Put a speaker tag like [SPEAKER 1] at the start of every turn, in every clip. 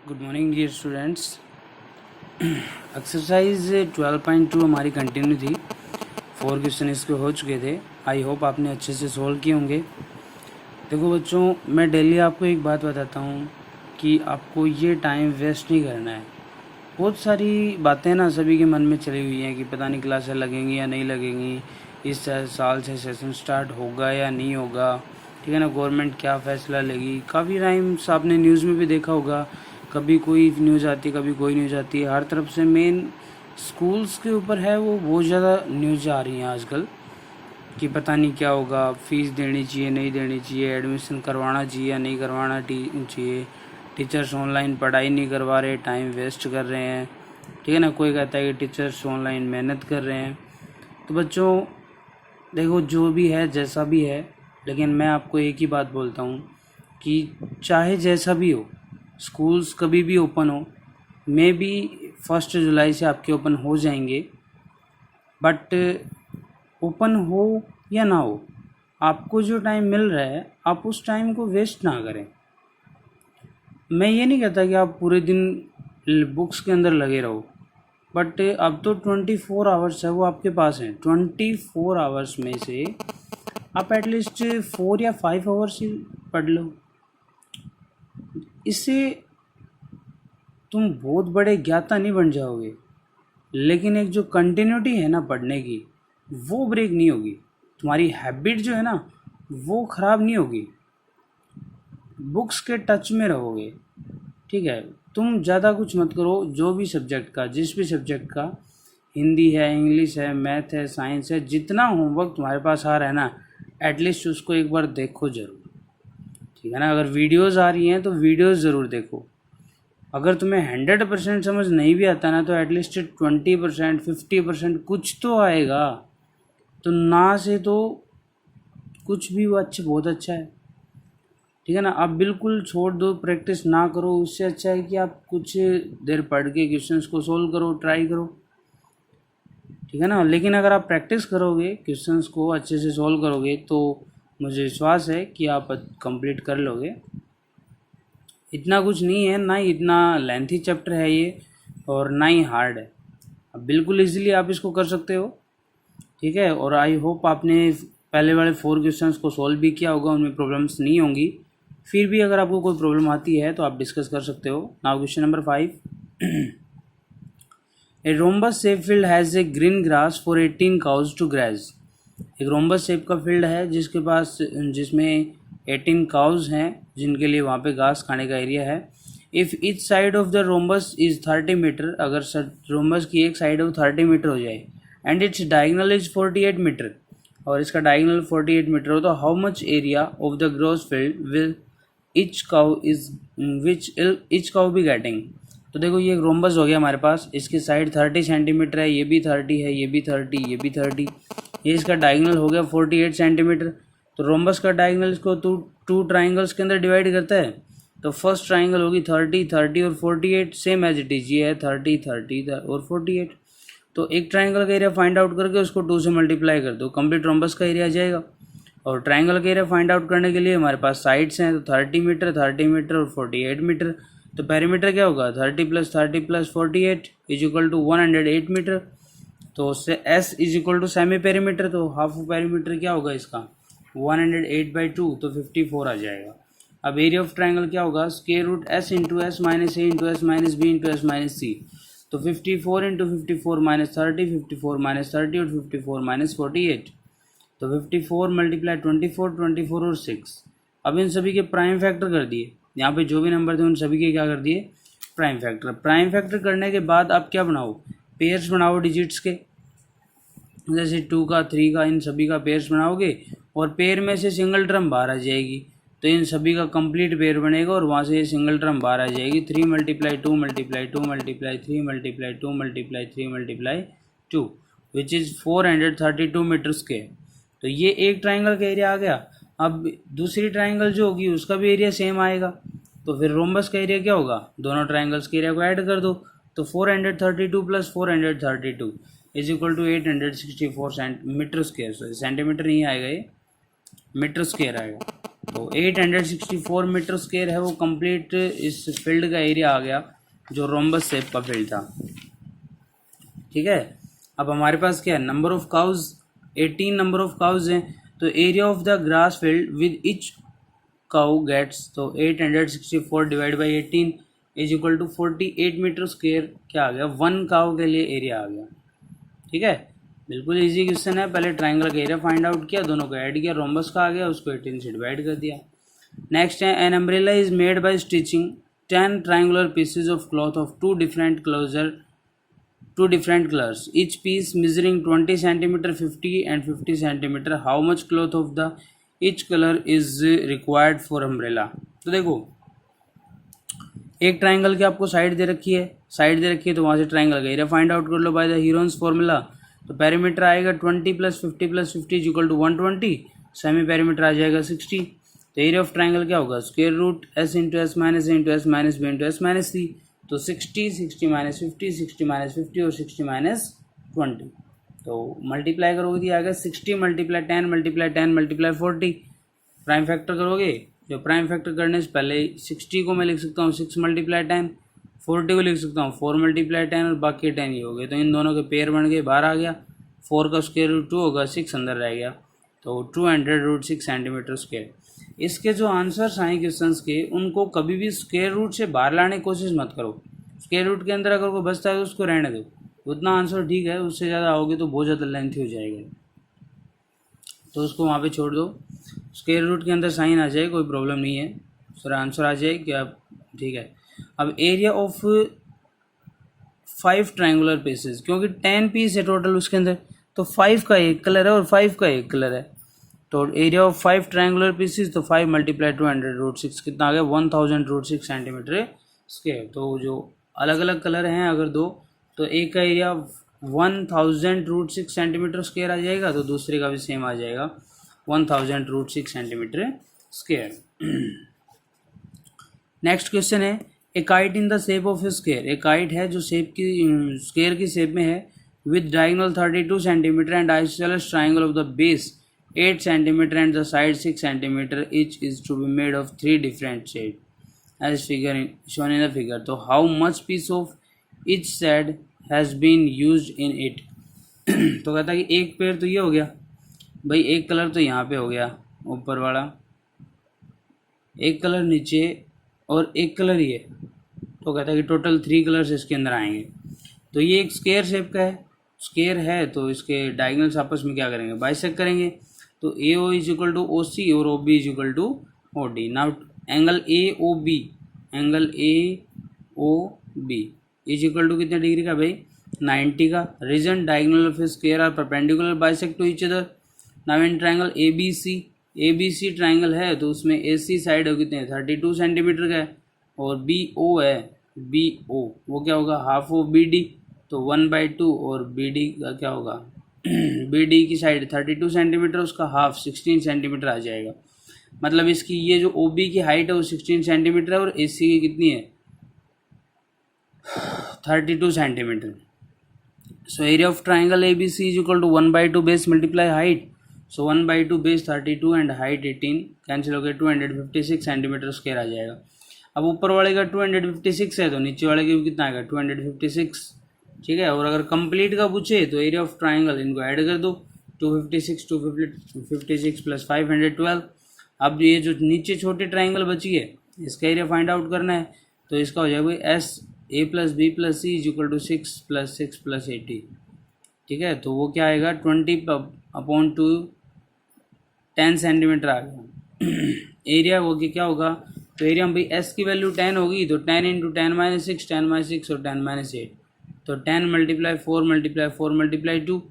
[SPEAKER 1] Good morning dear students. Exercise 12.2 हमारी continue थी। 4 question इसके हो चुके थे। आई होप आपने अच्छे से सोल्व किए होंगे। देखो बच्चों, मैं डेली आपको एक बात बताता हूँ कि आपको ये टाइम वेस्ट नहीं करना है। बहुत सारी बातें ना सभी के मन में चली हुई हैं कि पता नहीं क्लासें लगेंगी या नहीं लगेंगी, इस साल से सेशन स्टार्ट होगा या नहीं होगा, ठीक है ना, गवर्नमेंट क्या फ़ैसला लेगी। काफ़ी टाइम्स आपने न्यूज़ में भी देखा होगा, कभी कोई न्यूज़ आती है कभी कोई न्यूज़ आती है। हर तरफ से मेन स्कूल्स के ऊपर है, वो बहुत ज़्यादा न्यूज़ आ रही हैं आजकल कि पता नहीं क्या होगा, फ़ीस देनी चाहिए नहीं देनी चाहिए, एडमिशन करवाना चाहिए या नहीं करवाना चाहिए, टीचर्स ऑनलाइन पढ़ाई नहीं करवा रहे, टाइम वेस्ट कर रहे हैं, ठीक है ना। कोई कहता है कि टीचर्स ऑनलाइन मेहनत कर रहे हैं। तो बच्चों देखो, जो भी है जैसा भी है, लेकिन मैं आपको एक ही बात बोलता हूँ कि चाहे जैसा भी हो, स्कूल्स कभी भी ओपन हो, मे बी 1 जुलाई से आपके ओपन हो जाएंगे, बट ओपन हो या ना हो, आपको जो टाइम मिल रहा है आप उस टाइम को वेस्ट ना करें। मैं ये नहीं कहता कि आप पूरे दिन बुक्स के अंदर लगे रहो, बट अब तो 24 आवर्स है वो आपके पास हैं। 24 आवर्स में से आप एटलीस्ट 4 या 5 आवर्स ही पढ़ लो। इससे तुम बहुत बड़े ज्ञाता नहीं बन जाओगे, लेकिन एक जो कंटिन्यूटी है ना पढ़ने की, वो ब्रेक नहीं होगी। तुम्हारी हैबिट जो है ना वो ख़राब नहीं होगी, बुक्स के टच में रहोगे, ठीक है। तुम ज़्यादा कुछ मत करो, जो भी सब्जेक्ट का, जिस भी सब्जेक्ट का, हिंदी है, इंग्लिश है, मैथ है, साइंस है, जितना होमवर्क तुम्हारे पास आ रहा है ना, एटलीस्ट उसको एक बार देखो ज़रूर, ठीक है ना। अगर वीडियोज़ आ रही हैं तो वीडियोज़ ज़रूर देखो। अगर तुम्हें 100% समझ नहीं भी आता ना, तो एटलीस्ट 20%, 50% कुछ तो आएगा। तो ना से तो कुछ भी वो बहुत अच्छा है, ठीक है ना। आप बिल्कुल छोड़ दो, प्रैक्टिस ना करो, उससे अच्छा है कि आप कुछ देर पढ़ के क्वेश्चंस को सोल्व करो, ट्राई करो, ठीक है ना। लेकिन अगर आप प्रैक्टिस करोगे, क्वेश्चंस को अच्छे से सोल्व करोगे, तो मुझे विश्वास है कि आप कंप्लीट कर लोगे। इतना कुछ नहीं है, ना ही इतना लेंथी चैप्टर है ये, और ना ही हार्ड है। अब बिल्कुल इजीली आप इसको कर सकते हो, ठीक है। और आई होप आपने पहले वाले 4 क्वेश्चंस को सॉल्व भी किया होगा, उनमें प्रॉब्लम्स नहीं होंगी। फिर भी अगर आपको कोई प्रॉब्लम आती है तो आप डिस्कस कर सकते हो। Now question number 5। A rhombus shape field has a green grass for 18 cows to graze. एक रोम्बस शेप का फील्ड है जिसमें 18 काउज हैं जिनके लिए वहाँ पे घास खाने का एरिया है। If each side of the rhombus is 30 metre, अगर रोम्बस की एक साइड है वो 30 मीटर हो जाए, and its diagonal is 48 metre, और इसका डायगनल 48 मीटर हो, तो how much area of the grass field will each cow be getting. तो देखो, ये एक रोम्बस हो गया हमारे पास, इसकी साइड 30 सेंटीमीटर है, ये भी 30 है, ये भी 30, ये भी 30, ये इसका डायगनल हो गया 48 सेंटीमीटर। तो रोम्बस का डायगनल इसको टू ट्राइंगल्स के अंदर डिवाइड करता है, तो फर्स्ट ट्राइंगल होगी 30, 30 और 48, सेम एज इट इज, ये है 30, 30 और 48। तो एक ट्राइंगल का एरिया फाइंड आउट करके उसको 2 से मल्टीप्लाई कर दो, कंप्लीट रोम्बस का एरिया आ जाएगा। और ट्राइंगल का एरिया फाइंड आउट करने के लिए हमारे पास साइड्स हैं, तो 30 मीटर, 30 मीटर और 48 मीटर। तो पेरीमीटर क्या होगा, 30 + 30 + 48 इज इक्वल टू 108 मीटर। तो उससे S is equal to semi perimeter, तो हाफ पेरीमीटर क्या होगा इसका, 108/2, तो 54 आ जाएगा। अब एरिया ऑफ ट्राइंगल क्या होगा, square root S into S minus A into S minus B into S minus C। तो 54 इंटू 54 माइनस 30, 54 माइनस 30 और 54 माइनस 48। तो 54 मल्टीप्लाई 24, 24 और 6। अब इन सभी के प्राइम फैक्टर कर दिए, यहाँ पे जो भी नंबर थे उन सभी के क्या कर दिए, प्राइम फैक्टर। प्राइम फैक्टर करने के बाद आप क्या बनाओ, पेयर्स बनाओ डिजिट्स के, जैसे 2 का 3 का, इन सभी का पेयर्स बनाओगे, और पेयर में से सिंगल टर्म बाहर आ जाएगी, तो इन सभी का कंप्लीट पेयर बनेगा, और वहाँ से सिंगल टर्म बाहर आ जाएगी। 3 × 2 × 2 × 3 × 2 × 3 × 2 विच इज़ 432 मीटर स्क्वायर। तो ये एक ट्राइंगल का एरिया आ गया। अब दूसरी ट्राइंगल जो होगी उसका भी एरिया सेम आएगा, तो फिर रोम्बस का एरिया क्या होगा, दोनों ट्राइंगल्स के एरिया को ऐड कर दो, तो 432 + 432 is equal to 864 metre square. Centimetre नहीं आएगा, ये मीटर स्क्वायर आएगा। तो 864 मीटर स्क्वायर है वो कंप्लीट इस फील्ड का एरिया आ गया जो रोम्बस शेप का फील्ड था। ठीक है, अब हमारे पास क्या है, number of cows 18 number of cows हैं, तो area of the grass field with each cow gets, तो 864 divide by 18 is equal to 48 metre square क्या आ गया, 1 काउ के लिए एरिया आ गया। ठीक है, बिल्कुल इजी क्वेश्चन है। पहले ट्राइंगल का एरिया फाइंड आउट किया, दोनों को ऐड किया, रोम्बस का आ गया, उसको 18 से डिवाइड कर दिया। नेक्स्ट है, an umbrella is made by stitching 10 triangular pieces of cloth of two different colors, each piece measuring 20 centimeter, 50 and 50 centimeter. How much cloth of the each color is required for umbrella? तो देखो, एक triangle की आपको side दे रखी है, तो वहाँ से ट्राइंगल का एरिया फाइंड आउट कर लो बाय द हीरोन्स फॉर्मूला। तो पेरीमीटर आएगा 20 + 50 + 50 is equal to 120, semi perimeter आ जाएगा 60। तो एरिया ऑफ ट्राइंगल क्या होगा, square root s into s minus a into s minus b into s minus c. तो 60, 60 - 50, 60 - 50 और 60 - 20, तो मल्टीप्लाई करोगे तो आएगा 60 × 10 × 10 × 40। प्राइम फैक्टर करोगे, जो प्राइम फैक्टर करने से पहले 60 को मैं लिख सकता हूँ 6 × 10, 40 को लिख सकता हूँ 4 × 10 और बाकी 10 ही हो गए। तो इन दोनों के पेयर बन गए, बाहर आ गया, 4 का स्क्वायर रूट 2 होगा, 6 अंदर रह गया, तो 200√6 सेंटीमीटर स्क्वायर। इसके जो आंसर्स आए क्वेश्चंस के, उनको कभी भी स्क्वायर रूट से बाहर लाने की कोशिश मत करो। स्क्वायर रूट के अंदर अगर कोई बचता है तो उसको रहने दो, उतना आंसर ठीक है, उससे ज़्यादा आओगे तो बहुत ज़्यादा लेंथी हो जाएगा, तो उसको वहाँ पे छोड़ दो। स्क्वायर रूट के अंदर साइन आ जाए, कोई प्रॉब्लम नहीं है, सर आंसर आ जाए क्या, ठीक है। अब एरिया ऑफ 5 ट्रायंगुलर पीसेस, क्योंकि 10 पीस है टोटल उसके अंदर, तो 5 का एक कलर है और 5 का एक कलर है, तो एरिया ऑफ 5 ट्रायंगुलर पीसेस, तो 5 × 200√6 कितना आ गया, 1000√6 सेंटीमीटर स्क्वायर। तो जो अलग अलग कलर हैं अगर दो, तो एक का एरिया 1000√6 सेंटीमीटर स्क्वायर आ जाएगा, तो दूसरे का भी सेम आ जाएगा 1000√6 सेंटीमीटर स्क्वायर। नेक्स्ट क्वेश्चन है, ए kite in the shape of A square, एक काइट है जो शेप की स्क्वायर की शेप में है, with diagonal 32 centimetre and isosceles triangle of the base 8 centimetre and the side 6 centimetre, each is to be made of 3 different shades as shown in the figure. तो how much piece of each shade has been used in it? तो कहता है कि एक पेड़ तो ये हो गया भाई, एक कलर तो यहाँ पे हो गया ऊपर वाला, एक कलर नीचे और एक कलर ये, तो कहता है कि टोटल 3 कलर्स इसके अंदर आएंगे। तो ये एक स्क्वायर शेप का है, स्क्वायर है, तो इसके डायगोनल्स आपस में क्या करेंगे, बाइसेक्ट करेंगे। तो AO is equal to OC और OB is equal to OD। Now angle AOB, angle AOB is equal to कितने डिग्री का भाई, 90 का। Reason diagonal of square are perpendicular bisect to each other. Now in triangle ABC triangle है, तो उसमें AC side हो कितने 32 centimetre का है, और BO है, BO वो क्या होगा, हाफ ऑफ BD, तो 1/2, और BD का क्या होगा BD की साइड 32 सेंटीमीटर, उसका हाफ 16 सेंटीमीटर आ जाएगा। मतलब इसकी ये जो OB की हाइट है वो 16 सेंटीमीटर है, और AC की कितनी है 32 centimetre. So area of triangle ABC is equal to 1/2 base multiply height, so 1/2 base 32 and height 18, cancel हो गया, 256 सेंटीमीटर स्क्वायर आ जाएगा। अब ऊपर वाले का 256 है, तो नीचे वाले का भी कितना आएगा 256, ठीक है। और अगर कंप्लीट का पूछे तो एरिया ऑफ ट्राइंगल इनको ऐड कर दो, 256 + 512। अब ये जो नीचे छोटे ट्राइंगल बची है, इसका एरिया फाइंड आउट करना है, तो इसका हो जाएगा SA + B + C is equal to 6 + 6 + 80, ठीक है। तो वो क्या आएगा 20/2 10 सेंटीमीटर आ गया। एरिया वो क्या होगा, तो एरिया भाई S की वैल्यू 10 होगी, तो 10 × 10 - 6, 10 - 6 और 10 - 8, तो 10 × 4 × 4 × 2,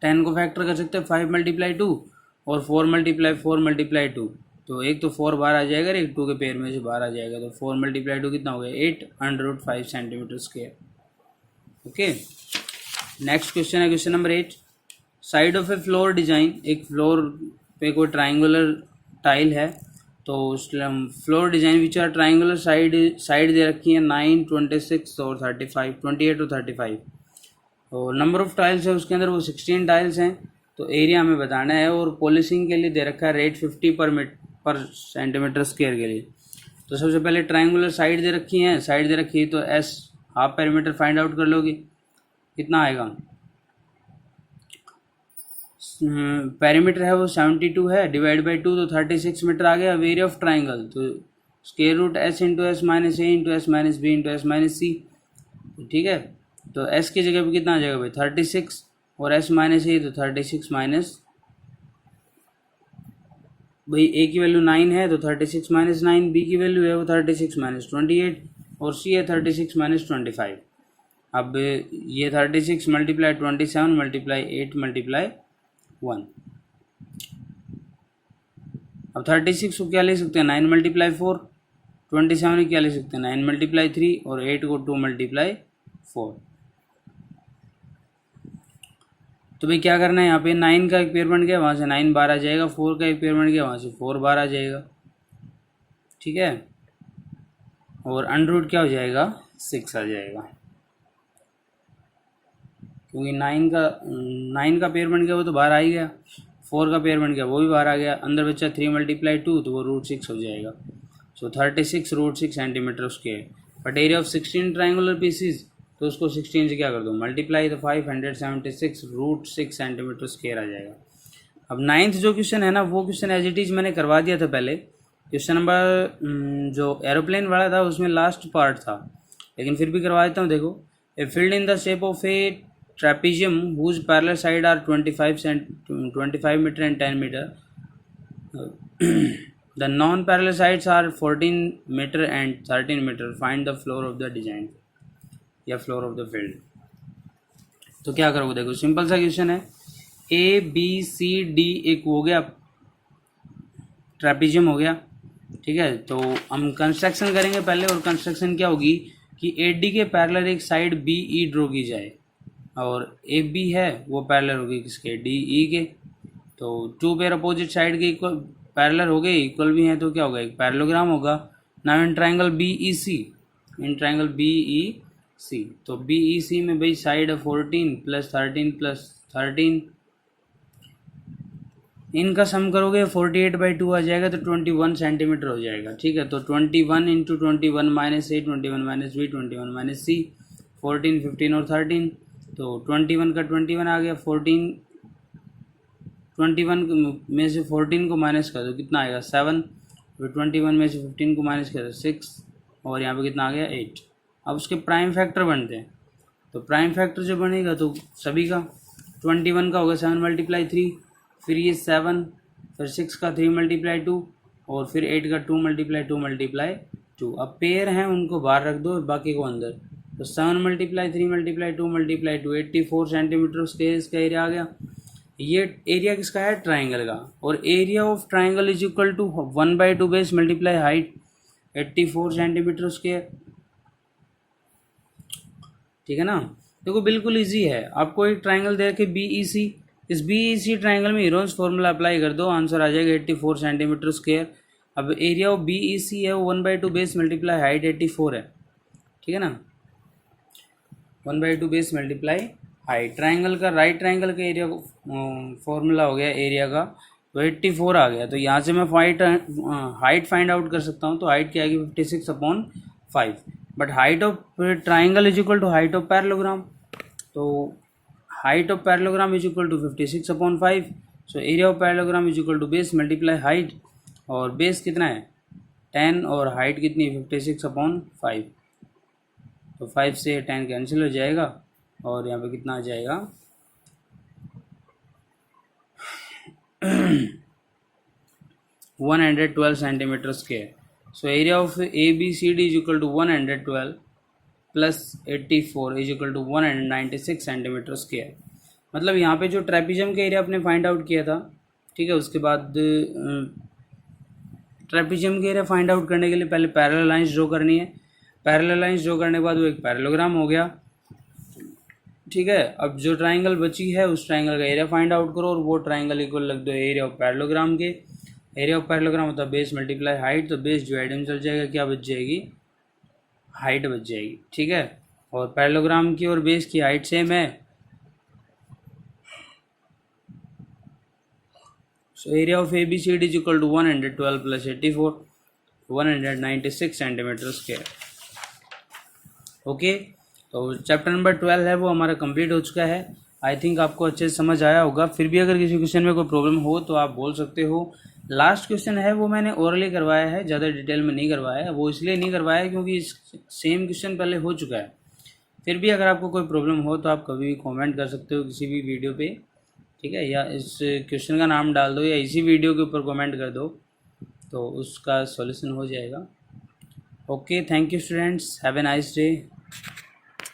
[SPEAKER 1] 10 को फैक्टर कर सकते हैं 5 × 2 और 4 × 4 × 2, तो एक तो 4 बाहर आ जाएगा, एक 2 के पेयर में से बाहर आ जाएगा, तो 4 × 2 कितना हो गया 805 centimetre square. Okay, next question है question number 8। Side of a floor design, एक फ्लोर पे कोई ट्राइंगुलर टाइल है, तो floor design which are triangular side दे रखी है 9, 26 और 35, 28 और 35, और नंबर ऑफ टाइल्स है उसके अंदर वो 16 टाइल्स हैं। तो एरिया हमें बताना है, और पॉलिशिंग के लिए दे रखा है रेट 50 पर सेंटीमीटर स्क्वायर के लिए। तो सबसे पहले ट्रायंगुलर साइड दे रखी है, साइड दे रखी है, तो S half perimeter find out कर लोगे, कितना आएगा। पेरीमीटर है वो 72 है, डिवाइड बाई 2 तो 36 मीटर आ गया। एरिया ऑफ ट्राइंगल तो square root s into s minus a into s minus b into s minus c, ठीक है। तो एस की जगह पे कितना आ जाएगा भाई 36, और एस माइनस ए तो 36 माइनस, भाई ए की वैल्यू 9 है तो 36 माइनस 9, बी की वैल्यू है वो 36 माइनस 28, और सी है 36 माइनस 25। अब ये 36 मल्टीप्लाई 27 मल्टीप्लाई 8 मल्टीप्लाई 1। अब 36 को क्या ले सकते हैं 9 मल्टीप्लाई 4, 27 को क्या ले सकते हैं 9 मल्टीप्लाई 3, और 8 को 2 मल्टीप्लाई 4। तो भाई क्या करना है यहाँ पे 9 का एक पेयर बन गया, वहाँ से 9 बार आ जाएगा, 4 का एक पेयर बन गया, वहाँ से 4 बार आ जाएगा, ठीक है। और अंडर क्या हो जाएगा 6 आ जाएगा, क्योंकि 9 का पेयर बन गया वो तो बाहर आ ही गया, 4 का पेयर बन गया वो भी बाहर आ गया, अंदर बच्चा 3 मल्टीप्लाई 2 तो वो √6 हो जाएगा। So 36 √6 centimetre square. But area of 16 triangular pieces, तो उसको 16 से क्या कर दो मल्टीप्लाई, तो 576 √6 सेंटीमीटर स्क्वायर आ जाएगा। अब 9th जो क्वेश्चन है ना, वो क्वेश्चन एज इट इज़ मैंने करवा दिया था पहले। क्वेश्चन नंबर जो एरोप्लेन वाला था उसमें लास्ट पार्ट था, लेकिन फिर भी करवा देता हूँ। देखो, a field in the shape of A trapezium whose parallel side are 25 meter and 10 meter. The non-parallel sides are 14 meter and 13 meter. Find the floor of the design या floor of the field. तो क्या करोगे, देखो simple सा question है, ए B C D एक हो गया ट्रेपेजियम हो गया, ठीक है। तो हम कंस्ट्रक्शन करेंगे पहले, और कंस्ट्रक्शन क्या होगी कि ए डी के पैरेलल एक साइड बी ई ड्रॉ की जाए, और ए बी है वो पैरेलल होगी किसके डी ई के। तो 2 पेयर अपोजिट साइड के इक्वल पैरेलल हो गए, इक्वल भी हैं, तो क्या होगा एक पैरेललोग्राम होगा। Now in triangle B E C, in triangle B E C, तो बी ई सी में भाई साइड है 14 प्लस 13 प्लस 13, इनका सम करोगे 48/2 आ जाएगा, तो 21 सेंटीमीटर हो जाएगा, ठीक है। तो 21 इंटू 21 माइनस ए 21 माइनस बी 21 माइनस सी, 14 15 और 13, तो 21 का 21 आ गया, 21 में से 14 को माइनस कर दो कितना आएगा 7, फिर 21 में से 15 को माइनस कर दो 6, और यहाँ पे कितना आ गया 8। अब उसके प्राइम फैक्टर बनते हैं, तो प्राइम फैक्टर जो बनेगा तो सभी का 21 का होगा 7 मल्टीप्लाई 3, फिर ये 7, फिर 6 का 3 मल्टीप्लाई 2, और फिर 8 का 2 मल्टीप्लाई 2 मल्टीप्लाई 2। अब पेयर हैं उनको बाहर रख दो, बाकी को अंदर, तो 7 multiply 3 multiply 2 multiply 2 84 centimetre square इसका एरिया आ गया। ये एरिया किसका है ट्राइंगल का, और area of triangle is equal to 1/2 base multiply height 84 centimetre square, ठीक है ना। देखो बिल्कुल इजी है, आपको एक ट्राइंगल दे के बी ई सी, इस बी ई सी ट्राइंगल में हीरोन्स फॉर्मूला अप्लाई कर दो, आंसर आ जाएगा 84 सेंटीमीटर स्क्वायर। अब एरिया ऑफ बी ई सी है वो 1/2 बेस मल्टीप्लाई हाइट 84 है, ठीक है ना, 1/2 बेस मल्टीप्लाई हाइट। ट्राइंगल का राइट ट्राइंगल का एरिया फॉर्मूला हो गया एरिया का, तो 84 आ गया। तो यहाँ से मैं हाइट फाइंड आउट कर सकता हूँ, तो हाइट क्या आएगी 56/5, but height of triangle is equal to height of parallelogram, तो height of parallelogram is equal to 56/5। So area of parallelogram is equal to base multiply height, और बेस कितना है 10 और हाइट कितनी है 56/5, तो 5 से 10 कैंसिल हो जाएगा, और यहाँ पे कितना आ जाएगा 112 centimetre square. So area of A B C D is equal to 112 plus 84 is equal to 196 centimetre square. मतलब यहाँ पे जो ट्रेपेजियम का एरिया आपने फाइंड आउट किया था, ठीक है, उसके बाद ट्रेपेजियम का एरिया फाइंड आउट करने के लिए पहले पैरेलल लाइंस ड्रॉ करनी है, पैरेलल लाइंस ड्रॉ करने के बाद वो एक पैरेललोग्राम हो गया, ठीक है। अब जो ट्राइंगल बची है उस ट्राइंगल का एरिया फाइंड आउट करो, और वो ट्राइंगल इक्वल लग दो एरिया ऑफ पैरेललोग्राम के। एरिया ऑफ पैरेललोग्राम होता है बेस मल्टीप्लाई हाइट, तो बेस डिवाइड में चल जाएगा, क्या बच जाएगी हाइट बच जाएगी, ठीक है। और पैरेललोग्राम की और बेस की हाइट सेम है, so area of A B C D is equal to 112 plus 84, 196 centimetre square. Okay, तो चैप्टर नंबर 12 है वो हमारा कंप्लीट हो चुका है। आई थिंक आपको अच्छे से समझ आया होगा। फिर भी अगर किसी क्वेश्चन में कोई प्रॉब्लम हो तो आप बोल सकते हो। लास्ट क्वेश्चन है वो मैंने ओरली करवाया है, ज़्यादा डिटेल में नहीं करवाया है। वो इसलिए नहीं करवाया क्योंकि सेम क्वेश्चन पहले हो चुका है। फिर भी अगर आपको कोई प्रॉब्लम हो तो आप कभी भी कमेंट कर सकते हो किसी भी वीडियो पे, ठीक है, या इस क्वेश्चन का नाम डाल दो या इसी वीडियो के ऊपर कमेंट कर दो, तो उसका सॉल्यूशन हो जाएगा। Okay, thank you students, have a nice day.